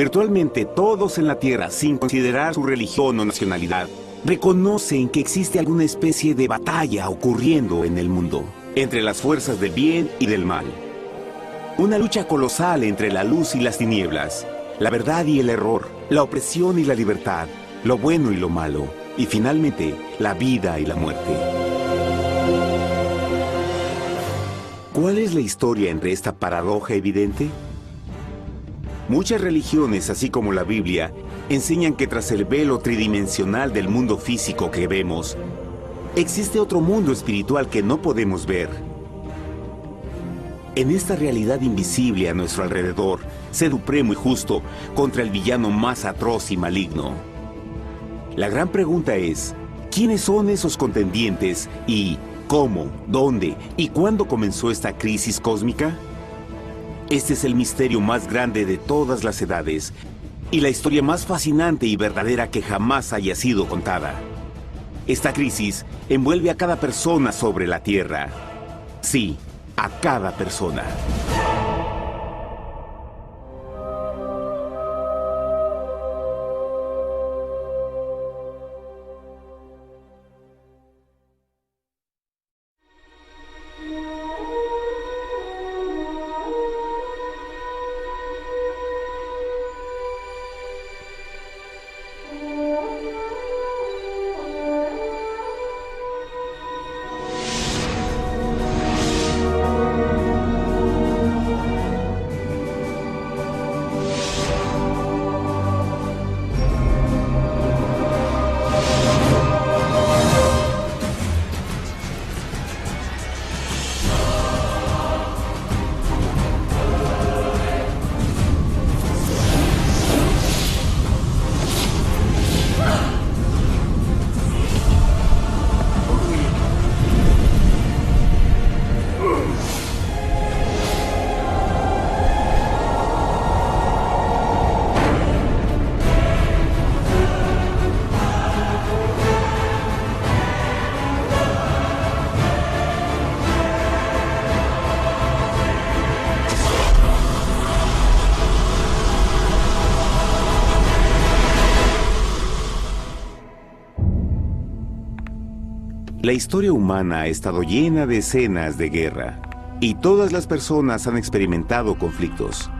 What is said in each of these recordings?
Virtualmente todos en la Tierra, sin considerar su religión o nacionalidad, reconocen que existe alguna especie de batalla ocurriendo en el mundo, entre las fuerzas del bien y del mal. Una lucha colosal entre la luz y las tinieblas, la verdad y el error, la opresión y la libertad, lo bueno y lo malo, y finalmente, la vida y la muerte. ¿Cuál es la historia entre esta paradoja evidente? Muchas religiones, así como la Biblia, enseñan que tras el velo tridimensional del mundo físico que vemos, existe otro mundo espiritual que no podemos ver. En esta realidad invisible a nuestro alrededor, sé supremo y justo contra el villano más atroz y maligno. La gran pregunta es, ¿quiénes son esos contendientes y cómo, dónde y cuándo comenzó esta crisis cósmica? Este es el misterio más grande de todas las edades y la historia más fascinante y verdadera que jamás haya sido contada. Esta crisis envuelve a cada persona sobre la Tierra. Sí, a cada persona. La historia humana ha estado llena de escenas de guerra, y todas las personas han experimentado conflictos.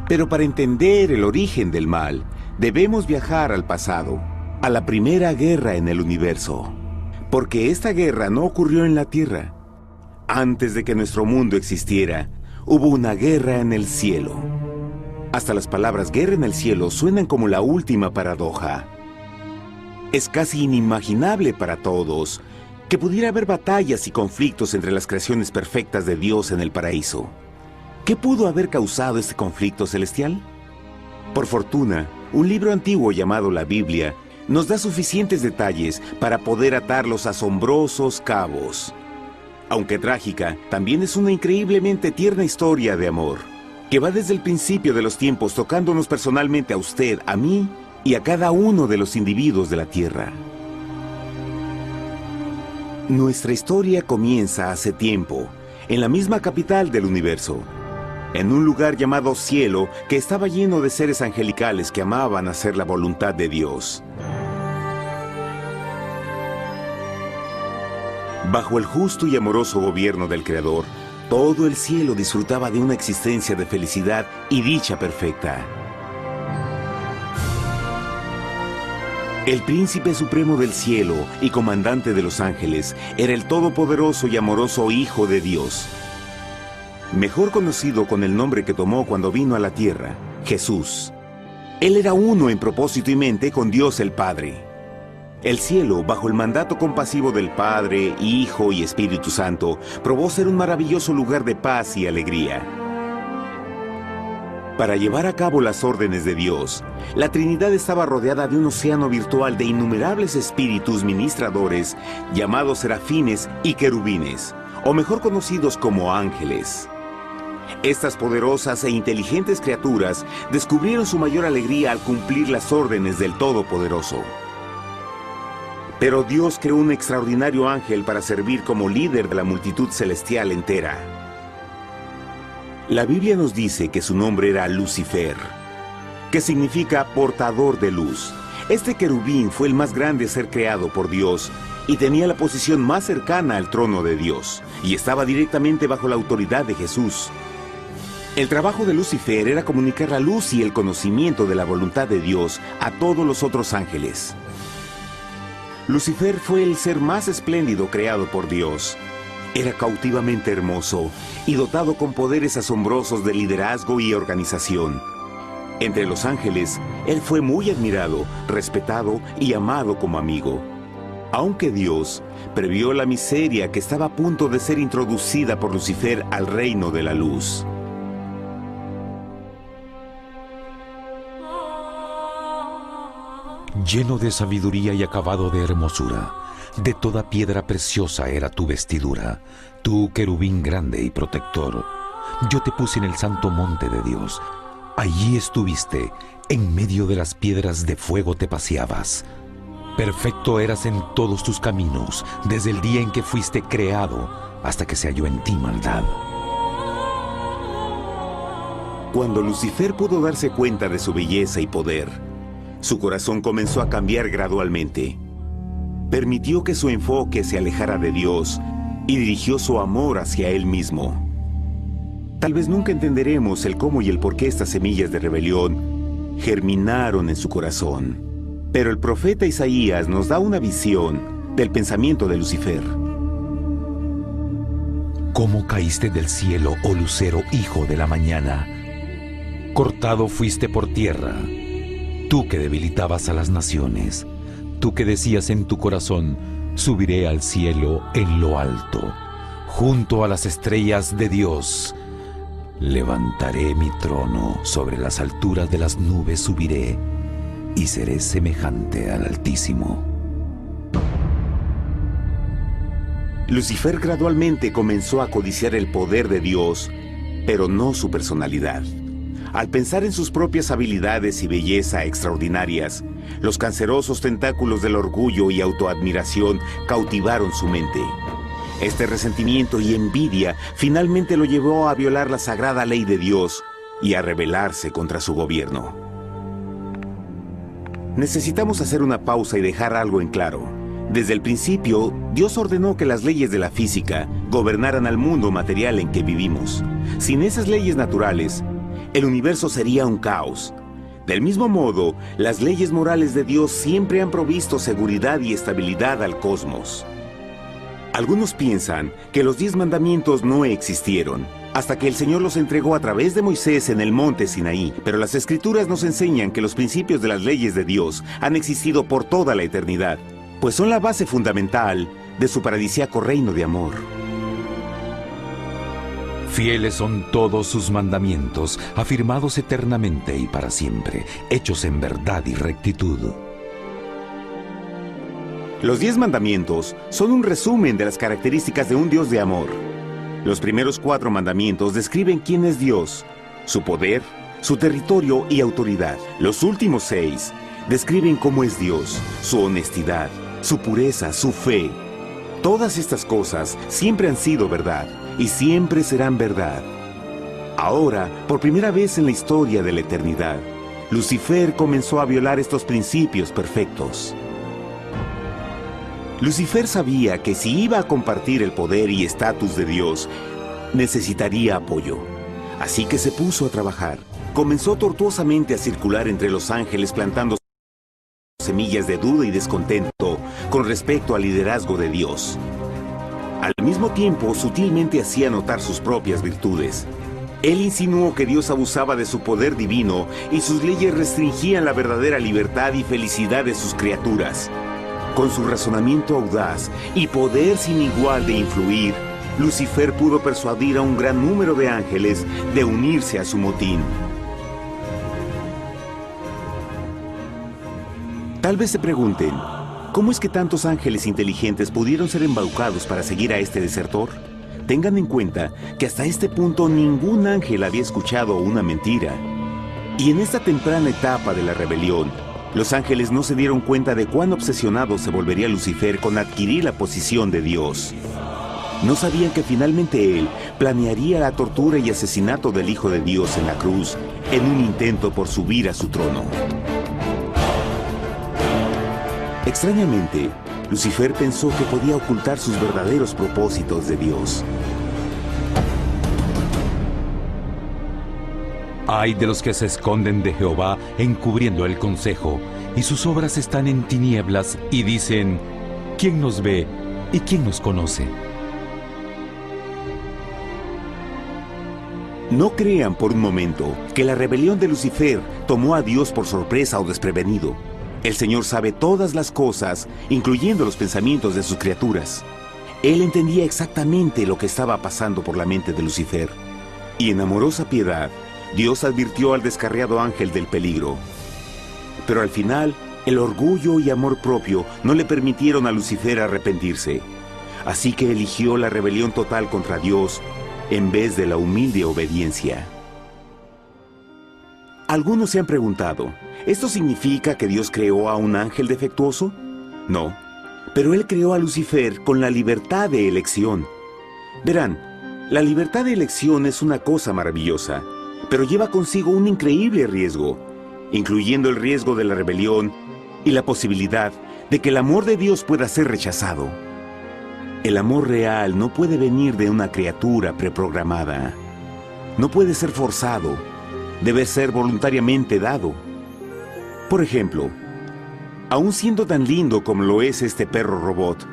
Pero para entender el origen del mal, debemos viajar al pasado, a la primera guerra en el universo. Porque esta guerra no ocurrió en la Tierra. Antes de que nuestro mundo existiera, hubo una guerra en el cielo. Hasta las palabras guerra en el cielo suenan como la última paradoja. Es casi inimaginable para todos que pudiera haber batallas y conflictos entre las creaciones perfectas de Dios en el paraíso. ¿Qué pudo haber causado este conflicto celestial? Por fortuna, un libro antiguo llamado la Biblia nos da suficientes detalles para poder atar los asombrosos cabos. Aunque trágica, también es una increíblemente tierna historia de amor, que va desde el principio de los tiempos tocándonos personalmente a usted, a mí y a cada uno de los individuos de la Tierra. Nuestra historia comienza hace tiempo, en la misma capital del universo, en un lugar llamado Cielo que estaba lleno de seres angelicales que amaban hacer la voluntad de Dios. Bajo el justo y amoroso gobierno del Creador, todo el cielo disfrutaba de una existencia de felicidad y dicha perfecta. El príncipe supremo del cielo y comandante de los ángeles era el todopoderoso y amoroso Hijo de Dios, mejor conocido con el nombre que tomó cuando vino a la tierra, Jesús. Él era uno en propósito y mente con Dios el Padre. El cielo, bajo el mandato compasivo del Padre, Hijo y Espíritu Santo, probó ser un maravilloso lugar de paz y alegría. Para llevar a cabo las órdenes de Dios, la Trinidad estaba rodeada de un océano virtual de innumerables espíritus ministradores llamados serafines y querubines, o mejor conocidos como ángeles. Estas poderosas e inteligentes criaturas descubrieron su mayor alegría al cumplir las órdenes del Todopoderoso. Pero Dios creó un extraordinario ángel para servir como líder de la multitud celestial entera. La Biblia nos dice que su nombre era Lucifer. que significa portador de luz. Este querubín fue el más grande ser creado por Dios y tenía la posición más cercana al trono de Dios, y estaba directamente bajo la autoridad de Jesús. El trabajo de Lucifer era comunicar la luz y el conocimiento de la voluntad de Dios a todos los otros ángeles. Lucifer fue el ser más espléndido creado por Dios. Era cautivamente hermoso y dotado con poderes asombrosos de liderazgo y organización. Entre los ángeles, él fue muy admirado, respetado y amado como amigo. Aunque Dios previó la miseria que estaba a punto de ser introducida por Lucifer al reino de la luz. Lleno de sabiduría y acabado de hermosura, de toda piedra preciosa era tu vestidura, tú querubín grande y protector. Yo te puse en el santo monte de Dios. Allí estuviste, en medio de las piedras de fuego te paseabas. Perfecto eras en todos tus caminos, desde el día en que fuiste creado, hasta que se halló en ti maldad. Cuando Lucifer pudo darse cuenta de su belleza y poder, su corazón comenzó a cambiar gradualmente. Permitió que su enfoque se alejara de Dios y dirigió su amor hacia él mismo. Tal vez nunca entenderemos el cómo y el por qué estas semillas de rebelión germinaron en su corazón. Pero el profeta Isaías nos da una visión del pensamiento de Lucifer. ¿Cómo caíste del cielo, oh lucero, hijo de la mañana? Cortado fuiste por tierra. Tú que debilitabas a las naciones, tú que decías en tu corazón, subiré al cielo en lo alto, junto a las estrellas de Dios. Levantaré mi trono, sobre las alturas de las nubes subiré, y seré semejante al Altísimo. Lucifer gradualmente comenzó a codiciar el poder de Dios, pero no su personalidad. Al pensar en sus propias habilidades y belleza extraordinarias, los cancerosos tentáculos del orgullo y autoadmiración cautivaron su mente. Este resentimiento y envidia finalmente lo llevó a violar la sagrada ley de Dios y a rebelarse contra su gobierno. Necesitamos hacer una pausa y dejar algo en claro. Desde el principio, Dios ordenó que las leyes de la física gobernaran al mundo material en que vivimos. Sin esas leyes naturales, el universo sería un caos. Del mismo modo, las leyes morales de Dios siempre han provisto seguridad y estabilidad al cosmos. Algunos piensan que los 10 mandamientos no existieron, hasta que el Señor los entregó a través de Moisés en el monte Sinaí. Pero las Escrituras nos enseñan que los principios de las leyes de Dios han existido por toda la eternidad, pues son la base fundamental de su paradisíaco reino de amor. Fieles son todos sus mandamientos, afirmados eternamente y para siempre, hechos en verdad y rectitud. Los 10 mandamientos son un resumen de las características de un Dios de amor. Los primeros 4 mandamientos describen quién es Dios, su poder, su territorio y autoridad. Los últimos 6 describen cómo es Dios, su honestidad, su pureza, su fe. Todas estas cosas siempre han sido verdad y siempre serán verdad. Ahora, por primera vez en la historia de la eternidad, Lucifer comenzó a violar estos principios perfectos. Lucifer sabía que si iba a compartir el poder y estatus de Dios, necesitaría apoyo. Así que se puso a trabajar. Comenzó tortuosamente a circular entre los ángeles plantando semillas de duda y descontento con respecto al liderazgo de Dios. Al mismo tiempo, sutilmente hacía notar sus propias virtudes. Él insinuó que Dios abusaba de su poder divino y sus leyes restringían la verdadera libertad y felicidad de sus criaturas. Con su razonamiento audaz y poder sin igual de influir, Lucifer pudo persuadir a un gran número de ángeles de unirse a su motín. Tal vez se pregunten, ¿cómo es que tantos ángeles inteligentes pudieron ser embaucados para seguir a este desertor? Tengan en cuenta que hasta este punto ningún ángel había escuchado una mentira. Y en esta temprana etapa de la rebelión, los ángeles no se dieron cuenta de cuán obsesionado se volvería Lucifer con adquirir la posición de Dios. No sabían que finalmente él planearía la tortura y asesinato del Hijo de Dios en la cruz en un intento por subir a su trono. Extrañamente, Lucifer pensó que podía ocultar sus verdaderos propósitos de Dios. Ay de los que se esconden de Jehová encubriendo el consejo, y sus obras están en tinieblas y dicen: ¿quién nos ve y quién nos conoce? No crean por un momento que la rebelión de Lucifer tomó a Dios por sorpresa o desprevenido. El Señor sabe todas las cosas, incluyendo los pensamientos de sus criaturas. Él entendía exactamente lo que estaba pasando por la mente de Lucifer. Y en amorosa piedad, Dios advirtió al descarriado ángel del peligro. Pero al final, el orgullo y amor propio no le permitieron a Lucifer arrepentirse. Así que eligió la rebelión total contra Dios en vez de la humilde obediencia. Algunos se han preguntado, ¿esto significa que Dios creó a un ángel defectuoso? No, pero Él creó a Lucifer con la libertad de elección. Verán, la libertad de elección es una cosa maravillosa, pero lleva consigo un increíble riesgo, incluyendo el riesgo de la rebelión y la posibilidad de que el amor de Dios pueda ser rechazado. El amor real no puede venir de una criatura preprogramada. No puede ser forzado. Debe ser voluntariamente dado. Por ejemplo, aun siendo tan lindo como lo es este perro robot,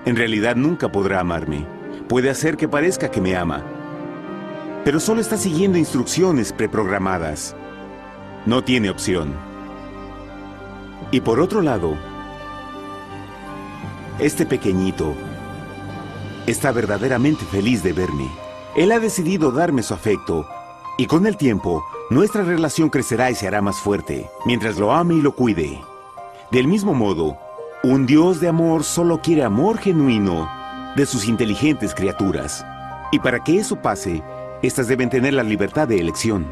en realidad nunca podrá amarme. Puede hacer que parezca que me ama, pero solo está siguiendo instrucciones preprogramadas. No tiene opción. Y por otro lado, este pequeñito está verdaderamente feliz de verme. Él ha decidido darme su afecto, y con el tiempo, nuestra relación crecerá y se hará más fuerte, mientras lo ame y lo cuide. Del mismo modo, un Dios de amor solo quiere amor genuino de sus inteligentes criaturas. Y para que eso pase, estas deben tener la libertad de elección.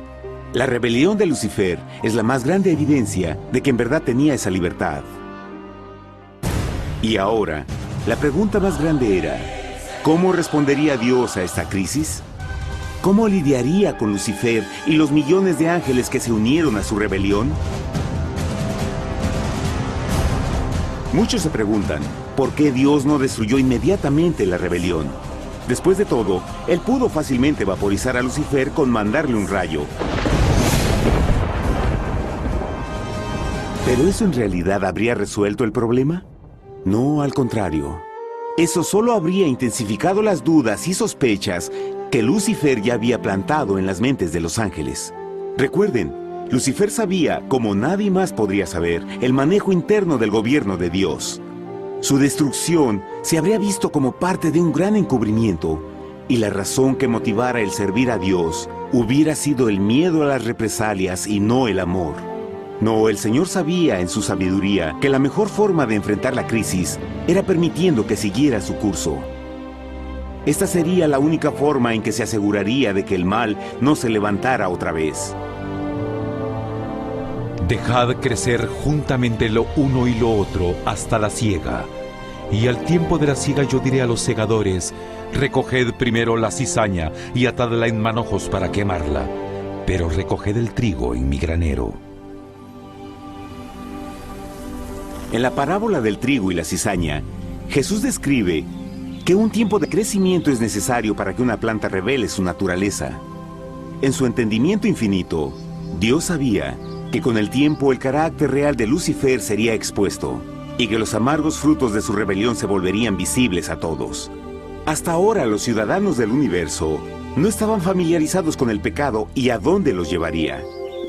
La rebelión de Lucifer es la más grande evidencia de que en verdad tenía esa libertad. Y ahora, la pregunta más grande era, ¿cómo respondería Dios a esta crisis? ¿Cómo lidiaría con Lucifer y los millones de ángeles que se unieron a su rebelión? Muchos se preguntan, ¿por qué Dios no destruyó inmediatamente la rebelión? Después de todo, Él pudo fácilmente vaporizar a Lucifer con mandarle un rayo. ¿Pero eso en realidad habría resuelto el problema? No, al contrario. Eso solo habría intensificado las dudas y sospechas que Lucifer ya había plantado en las mentes de los ángeles. Recuerden, Lucifer sabía, como nadie más podría saber, el manejo interno del gobierno de Dios. Su destrucción se habría visto como parte de un gran encubrimiento, y la razón que motivara el servir a Dios hubiera sido el miedo a las represalias y no el amor. No, el Señor sabía en su sabiduría que la mejor forma de enfrentar la crisis era permitiendo que siguiera su curso. Esta sería la única forma en que se aseguraría de que el mal no se levantara otra vez. Dejad crecer juntamente lo uno y lo otro hasta la siega. Y al tiempo de la siega yo diré a los segadores: recoged primero la cizaña y atadla en manojos para quemarla, pero recoged el trigo en mi granero. En la parábola del trigo y la cizaña, Jesús describe que un tiempo de crecimiento es necesario para que una planta revele su naturaleza. En su entendimiento infinito, Dios sabía que con el tiempo el carácter real de Lucifer sería expuesto y que los amargos frutos de su rebelión se volverían visibles a todos. Hasta ahora los ciudadanos del universo no estaban familiarizados con el pecado y a dónde los llevaría.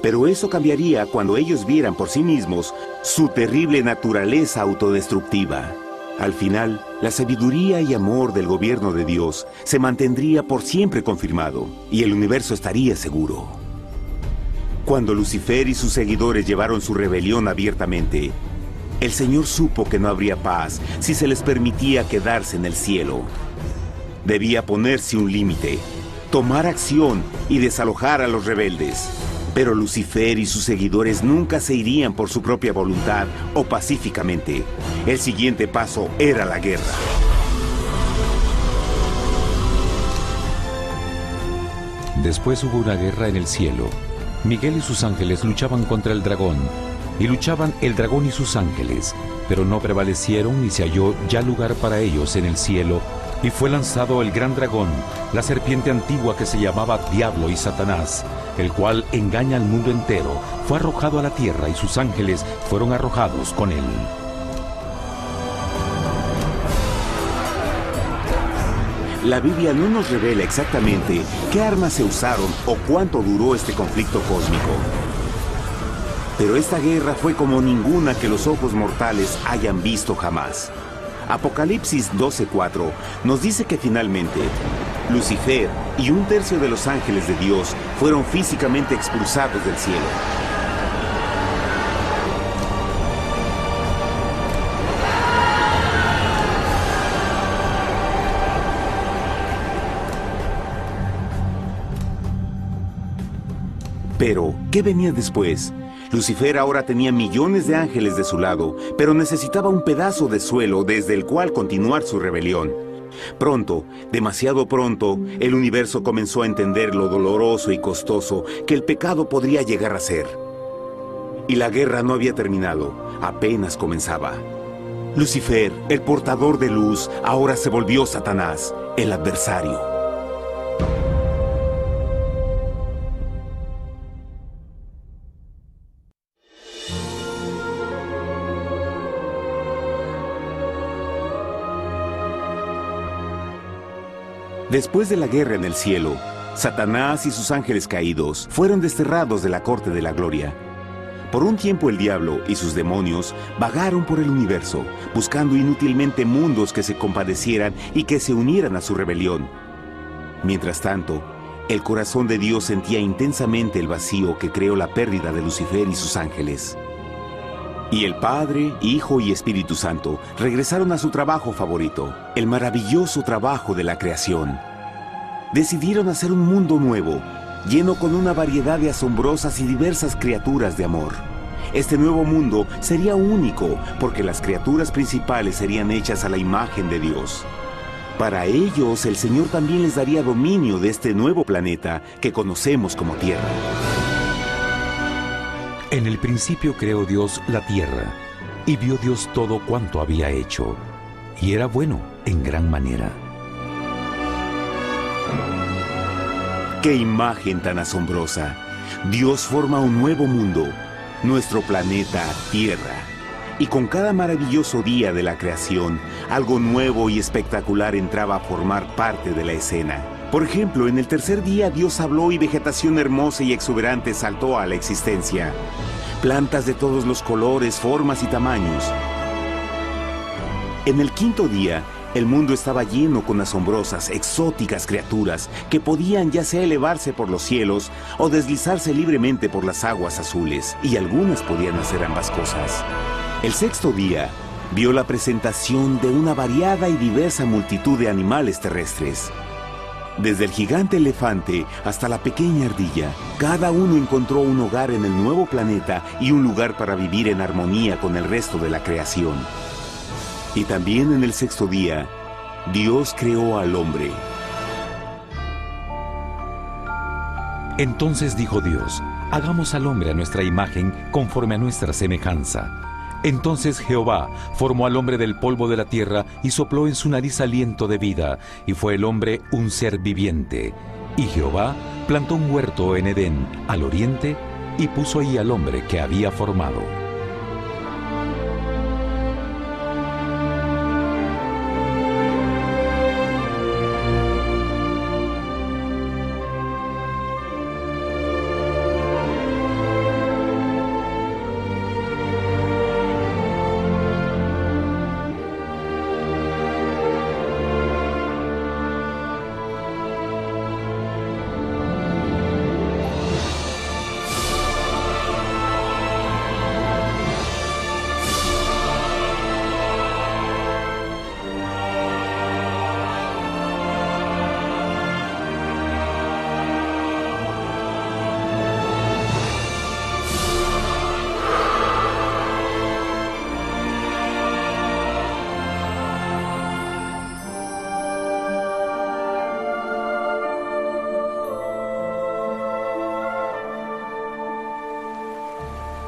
Pero eso cambiaría cuando ellos vieran por sí mismos su terrible naturaleza autodestructiva. Al final, la sabiduría y amor del gobierno de Dios se mantendría por siempre confirmado y el universo estaría seguro. Cuando Lucifer y sus seguidores llevaron su rebelión abiertamente, el Señor supo que no habría paz si se les permitía quedarse en el cielo. Debía ponerse un límite, tomar acción y desalojar a los rebeldes. Pero Lucifer y sus seguidores nunca se irían por su propia voluntad o pacíficamente. El siguiente paso era la guerra. Después hubo una guerra en el cielo. Miguel y sus ángeles luchaban contra el dragón, y luchaban el dragón y sus ángeles, pero no prevalecieron y se halló ya lugar para ellos en el cielo, y fue lanzado el gran dragón, la serpiente antigua que se llamaba Diablo y Satanás, el cual engaña al mundo entero. Fue arrojado a la tierra y sus ángeles fueron arrojados con él. La Biblia no nos revela exactamente qué armas se usaron o cuánto duró este conflicto cósmico. Pero esta guerra fue como ninguna que los ojos mortales hayan visto jamás. Apocalipsis 12:4 nos dice que finalmente Lucifer y un tercio de los ángeles de Dios fueron físicamente expulsados del cielo. Pero, ¿qué venía después? Lucifer ahora tenía millones de ángeles de su lado, pero necesitaba un pedazo de suelo desde el cual continuar su rebelión. Pronto, demasiado pronto, el universo comenzó a entender lo doloroso y costoso que el pecado podría llegar a ser. Y la guerra no había terminado, apenas comenzaba. Lucifer, el portador de luz, ahora se volvió Satanás, el adversario. Después de la guerra en el cielo, Satanás y sus ángeles caídos fueron desterrados de la corte de la gloria. Por un tiempo el diablo y sus demonios vagaron por el universo, buscando inútilmente mundos que se compadecieran y que se unieran a su rebelión. Mientras tanto, el corazón de Dios sentía intensamente el vacío que creó la pérdida de Lucifer y sus ángeles. Y el Padre, Hijo y Espíritu Santo regresaron a su trabajo favorito, el maravilloso trabajo de la creación. Decidieron hacer un mundo nuevo, lleno con una variedad de asombrosas y diversas criaturas de amor. Este nuevo mundo sería único, porque las criaturas principales serían hechas a la imagen de Dios. Para ellos, el Señor también les daría dominio de este nuevo planeta que conocemos como Tierra. En el principio creó Dios la tierra, y vio Dios todo cuanto había hecho, y era bueno en gran manera. ¡Qué imagen tan asombrosa! Dios forma un nuevo mundo, nuestro planeta Tierra. Y con cada maravilloso día de la creación, algo nuevo y espectacular entraba a formar parte de la escena. Por ejemplo, en el tercer día Dios habló y vegetación hermosa y exuberante saltó a la existencia. Plantas de todos los colores, formas y tamaños. En el quinto día, el mundo estaba lleno con asombrosas, exóticas criaturas que podían ya sea elevarse por los cielos o deslizarse libremente por las aguas azules, y algunas podían hacer ambas cosas. El sexto día vio la presentación de una variada y diversa multitud de animales terrestres. Desde el gigante elefante hasta la pequeña ardilla, cada uno encontró un hogar en el nuevo planeta y un lugar para vivir en armonía con el resto de la creación. Y también en el sexto día, Dios creó al hombre. Entonces dijo Dios: hagamos al hombre a nuestra imagen, conforme a nuestra semejanza. Entonces Jehová formó al hombre del polvo de la tierra y sopló en su nariz aliento de vida, y fue el hombre un ser viviente. Y Jehová plantó un huerto en Edén, al oriente, y puso ahí al hombre que había formado.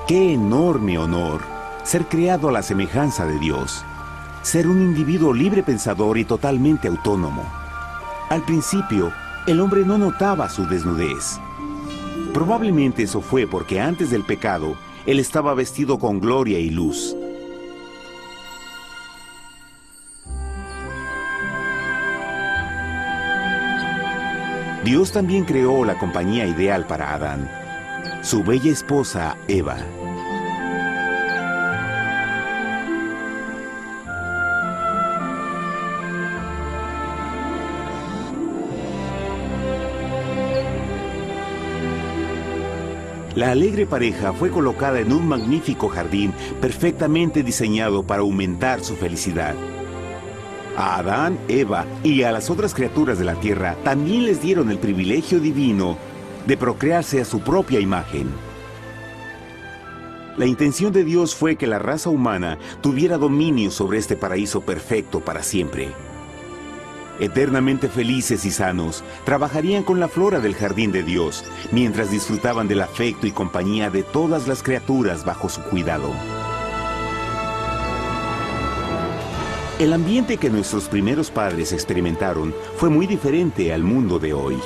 ¡Qué enorme honor! Ser creado a la semejanza de Dios. Ser un individuo libre pensador y totalmente autónomo. Al principio, el hombre no notaba su desnudez. Probablemente eso fue porque antes del pecado, él estaba vestido con gloria y luz. Dios también creó la compañía ideal para Adán, su bella esposa Eva. La alegre pareja fue colocada en un magnífico jardín perfectamente diseñado para aumentar su felicidad. A Adán, Eva y a las otras criaturas de la tierra también les dieron el privilegio divino de procrearse a su propia imagen. La intención de Dios fue que la raza humana tuviera dominio sobre este paraíso perfecto para siempre. Eternamente felices y sanos, trabajarían con la flora del jardín de Dios, mientras disfrutaban del afecto y compañía de todas las criaturas bajo su cuidado. El ambiente que nuestros primeros padres experimentaron fue muy diferente al mundo de hoy.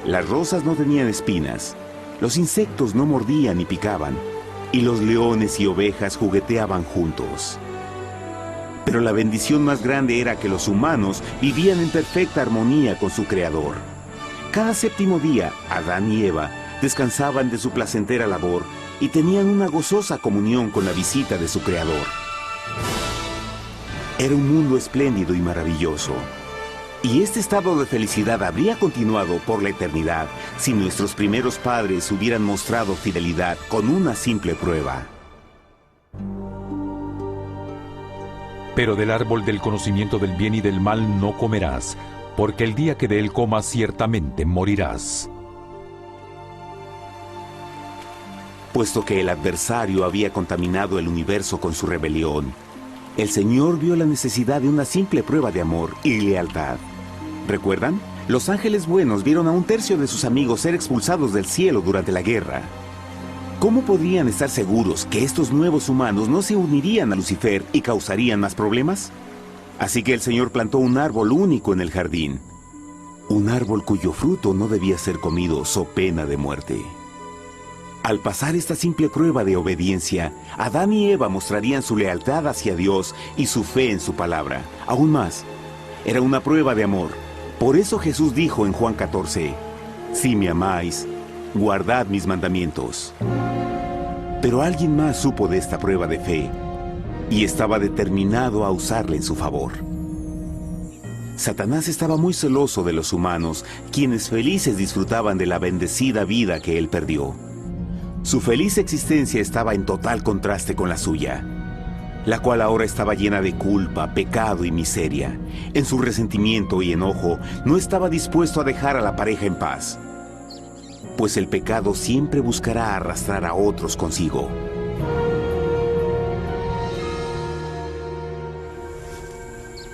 Las rosas no tenían espinas, los insectos no mordían ni picaban, y los leones y ovejas jugueteaban juntos. Pero la bendición más grande era que los humanos vivían en perfecta armonía con su Creador. Cada séptimo día, Adán y Eva descansaban de su placentera labor y tenían una gozosa comunión con la visita de su Creador. Era un mundo espléndido y maravilloso. Y este estado de felicidad habría continuado por la eternidad si nuestros primeros padres hubieran mostrado fidelidad con una simple prueba. Pero del árbol del conocimiento del bien y del mal no comerás, porque el día que de él comas ciertamente morirás. Puesto que el adversario había contaminado el universo con su rebelión, el Señor vio la necesidad de una simple prueba de amor y lealtad. ¿Recuerdan? Los ángeles buenos vieron a un tercio de sus amigos ser expulsados del cielo durante la guerra. ¿Cómo podrían estar seguros que estos nuevos humanos no se unirían a Lucifer y causarían más problemas? Así que el Señor plantó un árbol único en el jardín. Un árbol cuyo fruto no debía ser comido so pena de muerte. Al pasar esta simple prueba de obediencia, Adán y Eva mostrarían su lealtad hacia Dios y su fe en su palabra. Aún más, era una prueba de amor. Por eso Jesús dijo en Juan 14, «Si me amáis, guardad mis mandamientos». Pero alguien más supo de esta prueba de fe y estaba determinado a usarla en su favor. Satanás estaba muy celoso de los humanos, quienes felices disfrutaban de la bendecida vida que él perdió. Su feliz existencia estaba en total contraste con la suya, la cual ahora estaba llena de culpa, pecado y miseria. En su resentimiento y enojo, no estaba dispuesto a dejar a la pareja en paz, pues el pecado siempre buscará arrastrar a otros consigo.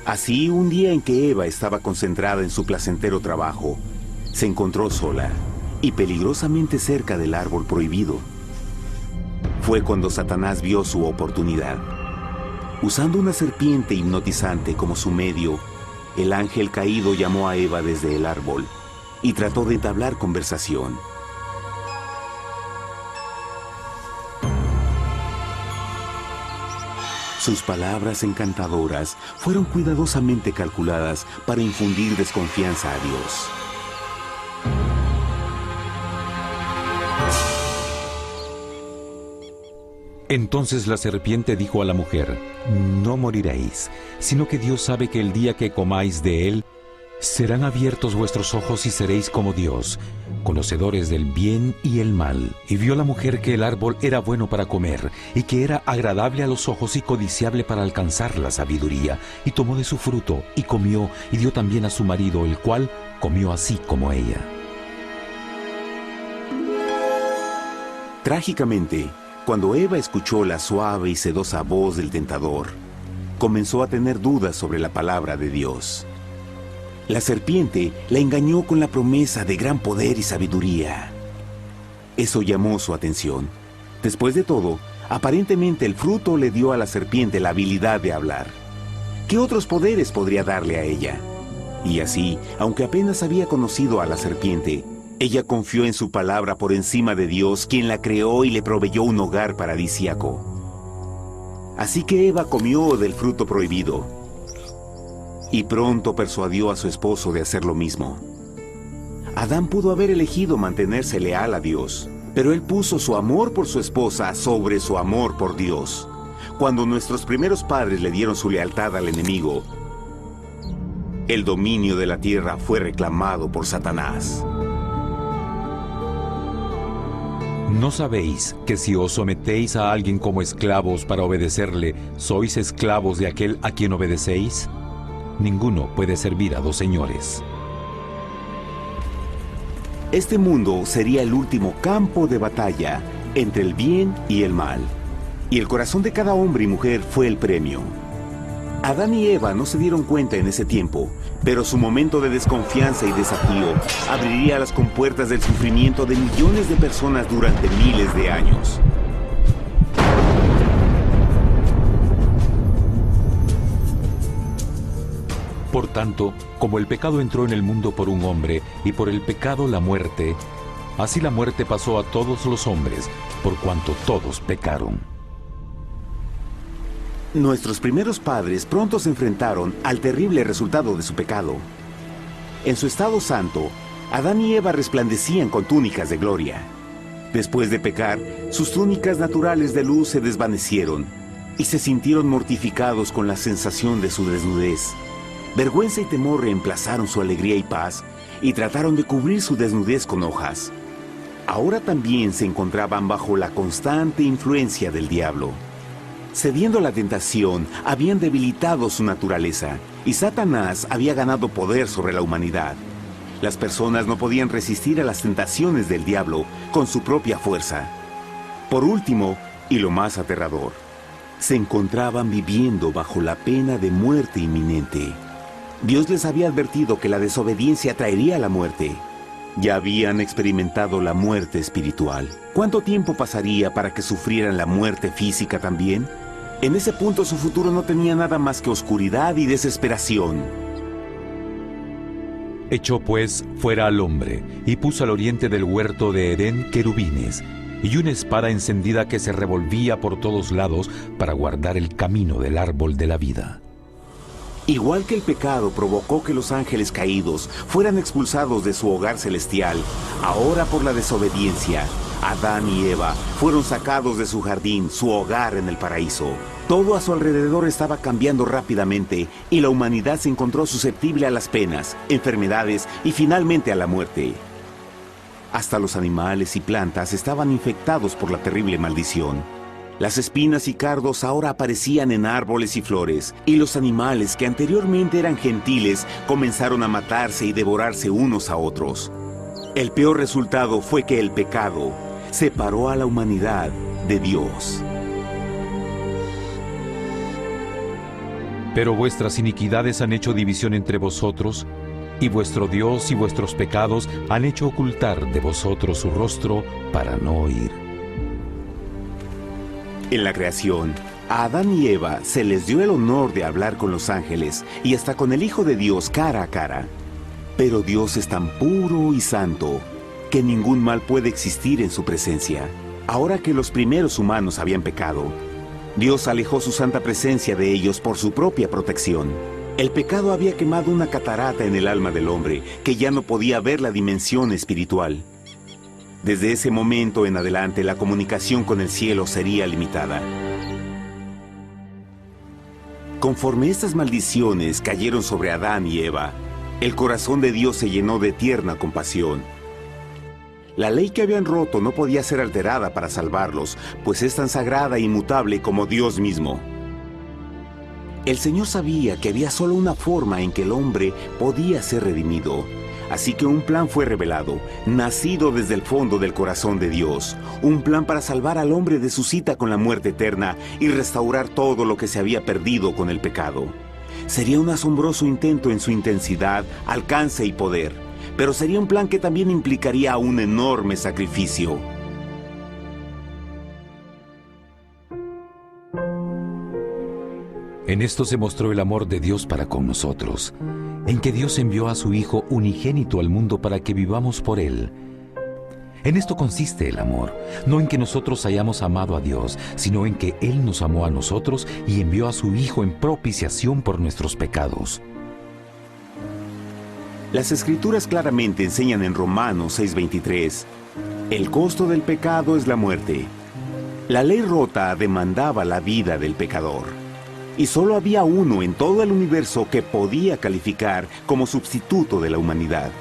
Así, un día en que Eva estaba concentrada en su placentero trabajo, se encontró sola y peligrosamente cerca del árbol prohibido. Fue cuando Satanás vio su oportunidad. Usando una serpiente hipnotizante como su medio, el ángel caído llamó a Eva desde el árbol y trató de entablar conversación. Sus palabras encantadoras fueron cuidadosamente calculadas para infundir desconfianza a Dios. Entonces la serpiente dijo a la mujer, «No moriréis, sino que Dios sabe que el día que comáis de él, serán abiertos vuestros ojos y seréis como Dios, conocedores del bien y el mal». Y vio la mujer que el árbol era bueno para comer, y que era agradable a los ojos y codiciable para alcanzar la sabiduría, y tomó de su fruto, y comió, y dio también a su marido, el cual comió así como ella. Trágicamente, cuando Eva escuchó la suave y sedosa voz del tentador, comenzó a tener dudas sobre la palabra de Dios. La serpiente la engañó con la promesa de gran poder y sabiduría. Eso llamó su atención. Después de todo, aparentemente el fruto le dio a la serpiente la habilidad de hablar. ¿Qué otros poderes podría darle a ella? Y así, aunque apenas había conocido a la serpiente, ella confió en su palabra por encima de Dios, quien la creó y le proveyó un hogar paradisíaco. Así que Eva comió del fruto prohibido y pronto persuadió a su esposo de hacer lo mismo. Adán pudo haber elegido mantenerse leal a Dios, pero él puso su amor por su esposa sobre su amor por Dios. Cuando nuestros primeros padres le dieron su lealtad al enemigo, el dominio de la tierra fue reclamado por Satanás. ¿No sabéis que si os sometéis a alguien como esclavos para obedecerle, sois esclavos de aquel a quien obedecéis? Ninguno puede servir a dos señores. Este mundo sería el último campo de batalla entre el bien y el mal. Y el corazón de cada hombre y mujer fue el premio. Adán y Eva no se dieron cuenta en ese tiempo, pero su momento de desconfianza y desafío abriría las compuertas del sufrimiento de millones de personas durante miles de años. Por tanto, como el pecado entró en el mundo por un hombre, y por el pecado la muerte, así la muerte pasó a todos los hombres, por cuanto todos pecaron. Nuestros primeros padres pronto se enfrentaron al terrible resultado de su pecado. En su estado santo, Adán y Eva resplandecían con túnicas de gloria. Después de pecar, sus túnicas naturales de luz se desvanecieron y se sintieron mortificados con la sensación de su desnudez. Vergüenza y temor reemplazaron su alegría y paz y trataron de cubrir su desnudez con hojas. Ahora también se encontraban bajo la constante influencia del diablo. Cediendo a la tentación, habían debilitado su naturaleza y Satanás había ganado poder sobre la humanidad. Las personas no podían resistir a las tentaciones del diablo con su propia fuerza. Por último, y lo más aterrador, se encontraban viviendo bajo la pena de muerte inminente. Dios les había advertido que la desobediencia traería la muerte. Ya habían experimentado la muerte espiritual. ¿Cuánto tiempo pasaría para que sufrieran la muerte física también? En ese punto su futuro no tenía nada más que oscuridad y desesperación. Echó pues fuera al hombre, y puso al oriente del huerto de Edén querubines, y una espada encendida que se revolvía por todos lados para guardar el camino del árbol de la vida. Igual que el pecado provocó que los ángeles caídos fueran expulsados de su hogar celestial, ahora por la desobediencia, Adán y Eva fueron sacados de su jardín, su hogar en el paraíso. Todo a su alrededor estaba cambiando rápidamente y la humanidad se encontró susceptible a las penas, enfermedades y finalmente a la muerte. Hasta los animales y plantas estaban infectados por la terrible maldición. Las espinas y cardos ahora aparecían en árboles y flores, y los animales que anteriormente eran gentiles comenzaron a matarse y devorarse unos a otros. El peor resultado fue que el pecado separó a la humanidad de Dios. Pero vuestras iniquidades han hecho división entre vosotros, y vuestro Dios y vuestros pecados han hecho ocultar de vosotros su rostro para no oír. En la creación, a Adán y Eva se les dio el honor de hablar con los ángeles y hasta con el Hijo de Dios cara a cara. Pero Dios es tan puro y santo que ningún mal puede existir en su presencia. Ahora que los primeros humanos habían pecado, Dios alejó su santa presencia de ellos por su propia protección. El pecado había quemado una catarata en el alma del hombre que ya no podía ver la dimensión espiritual. Desde ese momento en adelante, la comunicación con el cielo sería limitada. Conforme estas maldiciones cayeron sobre Adán y Eva, el corazón de Dios se llenó de tierna compasión. La ley que habían roto no podía ser alterada para salvarlos, pues es tan sagrada e inmutable como Dios mismo. El Señor sabía que había solo una forma en que el hombre podía ser redimido. Así que un plan fue revelado, nacido desde el fondo del corazón de Dios. Un plan para salvar al hombre de su cita con la muerte eterna y restaurar todo lo que se había perdido con el pecado. Sería un asombroso intento en su intensidad, alcance y poder, pero sería un plan que también implicaría un enorme sacrificio. En esto se mostró el amor de Dios para con nosotros, en que Dios envió a su Hijo unigénito al mundo para que vivamos por Él. En esto consiste el amor, no en que nosotros hayamos amado a Dios, sino en que Él nos amó a nosotros y envió a su Hijo en propiciación por nuestros pecados. Las Escrituras claramente enseñan en Romanos 6:23, el costo del pecado es la muerte. La ley rota demandaba la vida del pecador. Y solo había uno en todo el universo que podía calificar como sustituto de la humanidad.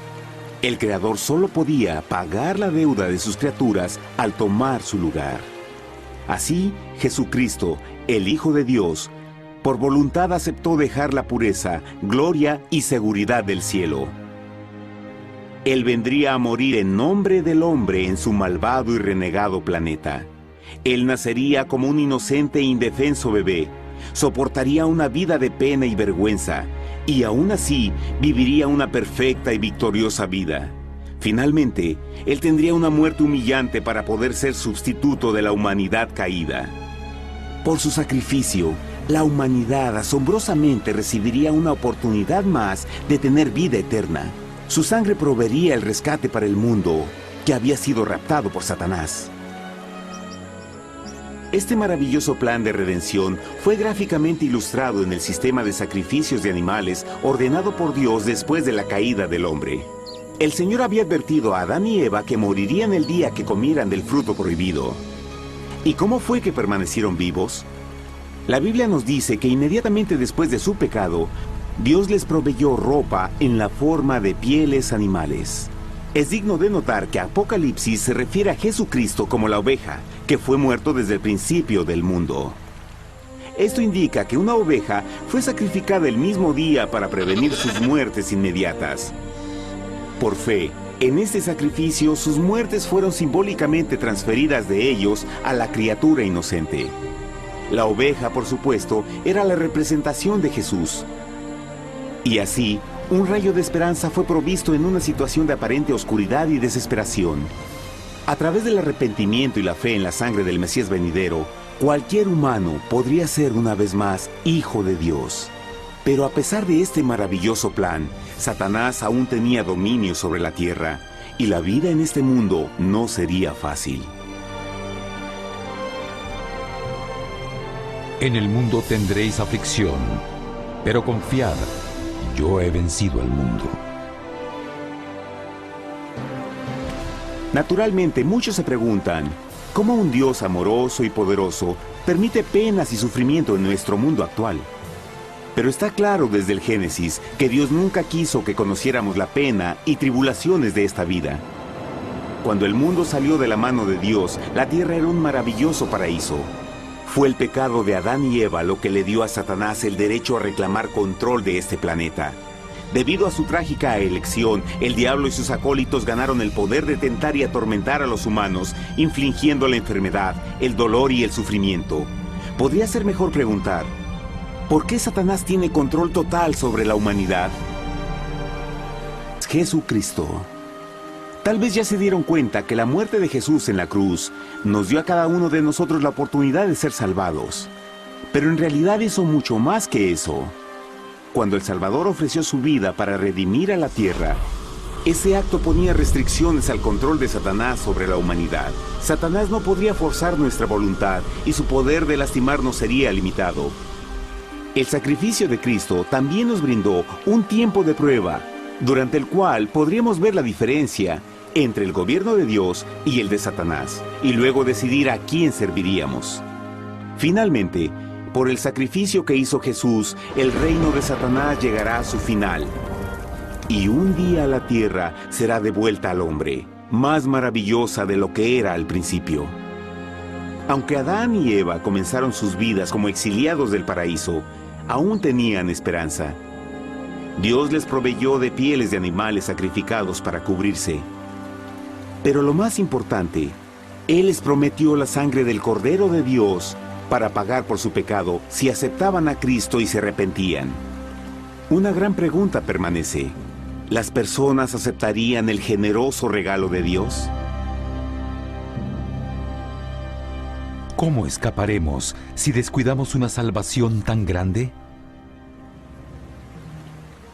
El Creador solo podía pagar la deuda de sus criaturas al tomar su lugar. Así, Jesucristo, el Hijo de Dios, por voluntad aceptó dejar la pureza, gloria y seguridad del cielo. Él vendría a morir en nombre del hombre en su malvado y renegado planeta. Él nacería como un inocente e indefenso bebé, soportaría una vida de pena y vergüenza, y aún así viviría una perfecta y victoriosa vida. Finalmente, Él tendría una muerte humillante para poder ser sustituto de la humanidad caída. Por su sacrificio, la humanidad asombrosamente recibiría una oportunidad más de tener vida eterna. Su sangre proveería el rescate para el mundo que había sido raptado por Satanás. Este maravilloso plan de redención fue gráficamente ilustrado en el sistema de sacrificios de animales ordenado por Dios después de la caída del hombre. El Señor había advertido a Adán y Eva que morirían el día que comieran del fruto prohibido. ¿Y cómo fue que permanecieron vivos? La Biblia nos dice que inmediatamente después de su pecado, Dios les proveyó ropa en la forma de pieles animales. Es digno de notar que Apocalipsis se refiere a Jesucristo como la oveja, que fue muerto desde el principio del mundo. Esto indica que una oveja fue sacrificada el mismo día para prevenir sus muertes inmediatas. Por fe, en este sacrificio sus muertes fueron simbólicamente transferidas de ellos a la criatura inocente. La oveja, por supuesto, era la representación de Jesús. Y así, un rayo de esperanza fue provisto en una situación de aparente oscuridad y desesperación. A través del arrepentimiento y la fe en la sangre del Mesías venidero, cualquier humano podría ser una vez más hijo de Dios. Pero a pesar de este maravilloso plan, Satanás aún tenía dominio sobre la tierra, y la vida en este mundo no sería fácil. En el mundo tendréis aflicción, pero confiad, yo he vencido al mundo. Naturalmente, muchos se preguntan, ¿cómo un Dios amoroso y poderoso permite penas y sufrimiento en nuestro mundo actual? Pero está claro desde el Génesis que Dios nunca quiso que conociéramos la pena y tribulaciones de esta vida. Cuando el mundo salió de la mano de Dios, la tierra era un maravilloso paraíso. Fue el pecado de Adán y Eva lo que le dio a Satanás el derecho a reclamar control de este planeta. Debido a su trágica elección, el diablo y sus acólitos ganaron el poder de tentar y atormentar a los humanos, infligiendo la enfermedad, el dolor y el sufrimiento. Podría ser mejor preguntar, ¿por qué Satanás tiene control total sobre la humanidad? Jesucristo. Tal vez ya se dieron cuenta que la muerte de Jesús en la cruz nos dio a cada uno de nosotros la oportunidad de ser salvados. Pero en realidad hizo mucho más que eso. Cuando el Salvador ofreció su vida para redimir a la tierra, ese acto ponía restricciones al control de Satanás sobre la humanidad. Satanás no podría forzar nuestra voluntad y su poder de lastimarnos sería limitado. El sacrificio de Cristo también nos brindó un tiempo de prueba, durante el cual podríamos ver la diferencia entre el gobierno de Dios y el de Satanás, y luego decidir a quién serviríamos. Finalmente, por el sacrificio que hizo Jesús, el reino de Satanás llegará a su final. Y un día la tierra será devuelta al hombre, más maravillosa de lo que era al principio. Aunque Adán y Eva comenzaron sus vidas como exiliados del paraíso, aún tenían esperanza. Dios les proveyó de pieles de animales sacrificados para cubrirse. Pero lo más importante, Él les prometió la sangre del Cordero de Dios para pagar por su pecado si aceptaban a Cristo y se arrepentían. Una gran pregunta permanece. ¿Las personas aceptarían el generoso regalo de Dios? ¿Cómo escaparemos si descuidamos una salvación tan grande?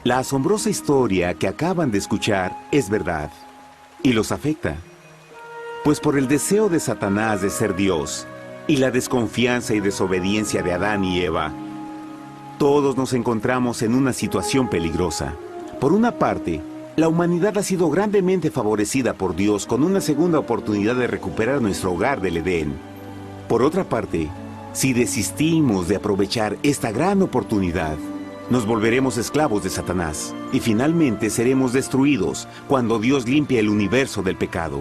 La asombrosa historia que acaban de escuchar es verdad y los afecta. Pues por el deseo de Satanás de ser Dios y la desconfianza y desobediencia de Adán y Eva, todos nos encontramos en una situación peligrosa. Por una parte, la humanidad ha sido grandemente favorecida por Dios con una segunda oportunidad de recuperar nuestro hogar del Edén. Por otra parte, si desistimos de aprovechar esta gran oportunidad, nos volveremos esclavos de Satanás y finalmente seremos destruidos cuando Dios limpie el universo del pecado.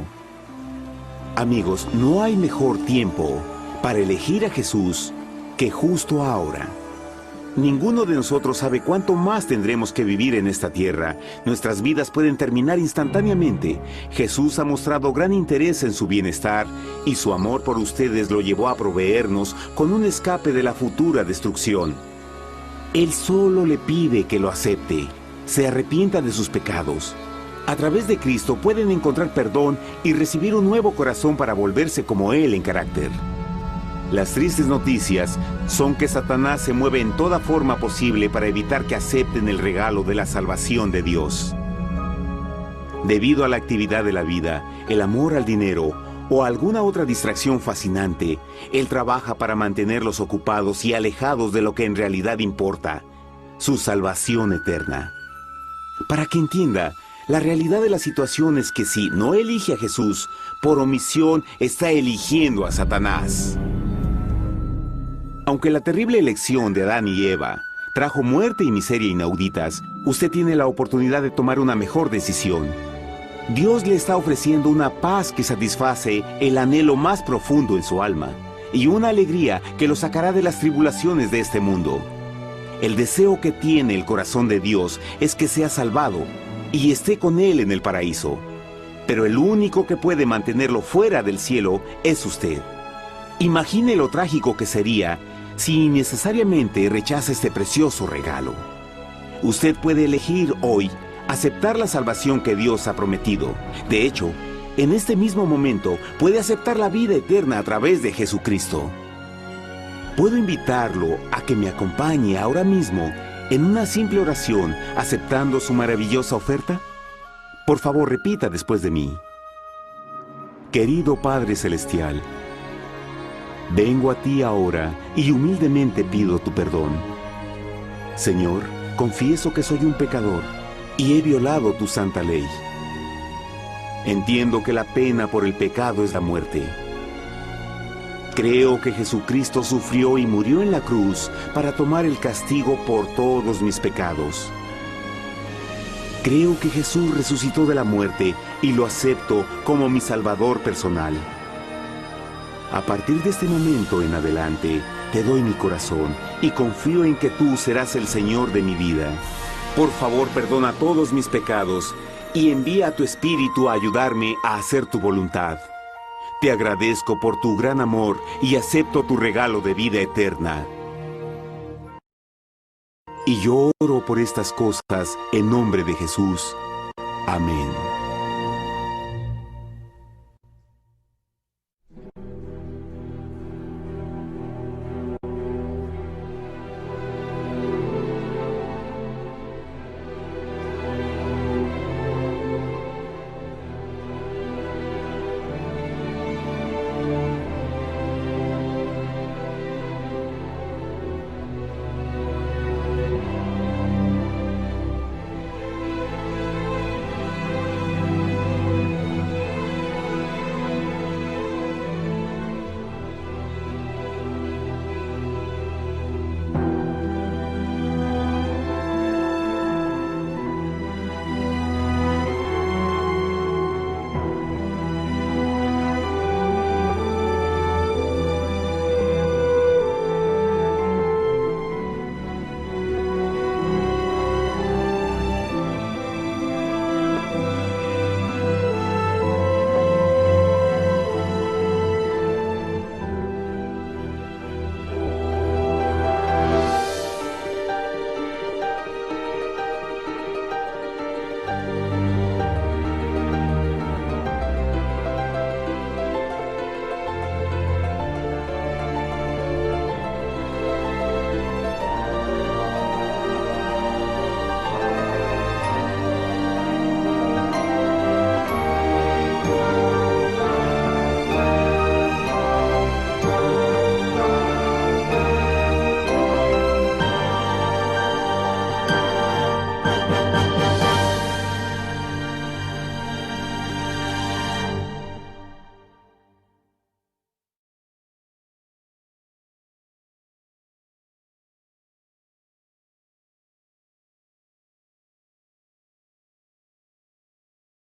Amigos, no hay mejor tiempo para elegir a Jesús que justo ahora. Ninguno de nosotros sabe cuánto más tendremos que vivir en esta tierra. Nuestras vidas pueden terminar instantáneamente. Jesús ha mostrado gran interés en su bienestar y su amor por ustedes lo llevó a proveernos con un escape de la futura destrucción. Él solo le pide que lo acepte, se arrepienta de sus pecados. A través de Cristo pueden encontrar perdón y recibir un nuevo corazón para volverse como Él en carácter. Las tristes noticias son que Satanás se mueve en toda forma posible para evitar que acepten el regalo de la salvación de Dios. Debido a la actividad de la vida, el amor al dinero o alguna otra distracción fascinante, Él trabaja para mantenerlos ocupados y alejados de lo que en realidad importa, su salvación eterna. Para que entienda, la realidad de la situación es que si no elige a Jesús, por omisión está eligiendo a Satanás. Aunque la terrible elección de Adán y Eva trajo muerte y miseria inauditas, usted tiene la oportunidad de tomar una mejor decisión. Dios le está ofreciendo una paz que satisface el anhelo más profundo en su alma y una alegría que lo sacará de las tribulaciones de este mundo. El deseo que tiene el corazón de Dios es que sea salvado y esté con Él en el paraíso. Pero el único que puede mantenerlo fuera del cielo es usted. Imagine lo trágico que sería si innecesariamente rechaza este precioso regalo. Usted puede elegir hoy aceptar la salvación que Dios ha prometido. De hecho, en este mismo momento puede aceptar la vida eterna a través de Jesucristo. ¿Puedo invitarlo a que me acompañe ahora mismo en una simple oración aceptando su maravillosa oferta? Por favor, repita después de mí. Querido Padre Celestial, vengo a ti ahora y humildemente pido tu perdón. Señor, confieso que soy un pecador y he violado tu santa ley. Entiendo que la pena por el pecado es la muerte. Creo que Jesucristo sufrió y murió en la cruz para tomar el castigo por todos mis pecados. Creo que Jesús resucitó de la muerte y lo acepto como mi Salvador personal. A partir de este momento en adelante, te doy mi corazón y confío en que tú serás el Señor de mi vida. Por favor, perdona todos mis pecados y envía a tu Espíritu a ayudarme a hacer tu voluntad. Te agradezco por tu gran amor y acepto tu regalo de vida eterna. Y yo oro por estas cosas en nombre de Jesús. Amén.